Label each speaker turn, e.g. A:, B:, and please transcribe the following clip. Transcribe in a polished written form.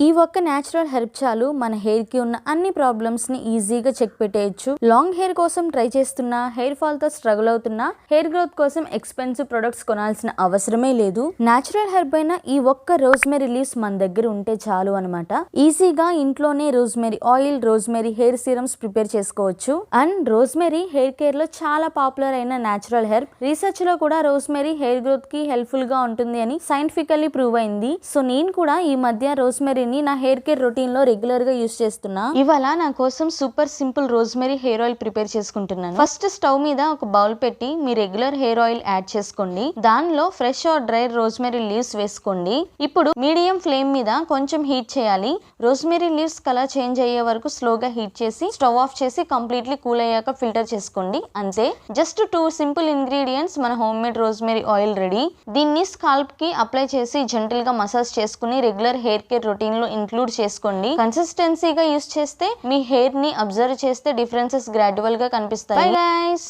A: ఈ ఒక్క natural herb చాలు మన హెయిర్ కి ఉన్న అన్ని ప్రాబ్లమ్స్ ని ఈజీగా చెక్ పెట్టేయచ్చు. లాంగ్ హెయిర్ కోసం ట్రై చేస్తున్నా, హెయిర్ ఫాల్ తో స్ట్రగుల్ అవుతున్నా, హెయిర్ గ్రోత్ కోసం ఎక్స్పెన్సివ్ ప్రొడక్ట్స్ కొనాల్సిన అవసరమే లేదు. న్యాచురల్ హెర్బ్ అయిన ఈ ఒక్క రోజ్మెరీ లీవ్స్ మన దగ్గర ఉంటే చాలు అనమాట. ఈజీగా ఇంట్లోనే rosemary oil, rosemary hair serums prepare చేసుకోవచ్చు. అండ్ రోజ్మెరీ హెయిర్ కేర్ లో చాలా పాపులర్ అయిన న్యాచురల్ హెర్బ్. రీసెర్చ్ లో కూడా రోజ్మెరీ హెయిర్ గ్రోత్ కి హెల్ప్ఫుల్ గా ఉంటుంది అని సైంటిఫికల్లీ ప్రూవ్ అయింది. సో నేను కూడా ఈ మధ్య రోజ్మెరీ నా హెయిర్ కేర్ రొటీన్ లో రెగ్యులర్ గా యూస్ చేస్తున్నా. ఇవాళ నా కోసం super simple rosemary hair oil prepare చేసుకుంటున్నాను. ఫస్ట్ స్టవ్ మీద ఒక బౌల్ పెట్టి మీ రెగ్యులర్ హెయిర్ ఆయిల్ యాడ్ చేసుకోండి. దానిలో fresh are dry rosemary leaves వేసుకోండి. ఇప్పుడు మీడియం ఫ్లేమ్ మీద కొంచెం హీట్ చేయాలి. రోజ్మెరీ లీవ్స్ కలర్ చేంజ్ అయ్యే వరకు స్లోగా హీట్ చేసి స్టవ్ ఆఫ్ చేసి కంప్లీట్లీ కూల్ అయ్యాక ఫిల్టర్ చేసుకోండి. అంతే, జస్ట్ 2 సింపుల్ ఇంగ్రీడియంట్స్, మన home made rosemary oil ready. దీన్ని స్కాల్ప్ కి అప్లై చేసి జెంటిల్ గా మసాజ్ చేసుకుని రెగ్యులర్ హెయిర్ కేర్ రొటీన్ లో ఇంక్లూడ్ చేసుకోండి. కన్సిస్టెన్సీగా యూస్ చేస్తే, మీ హెయిర్ ని అబ్జర్వ్ చేస్తే డిఫరెన్సెస్ గ్రాడ్యువల్ గా కనిపిస్తాయి. Bye guys.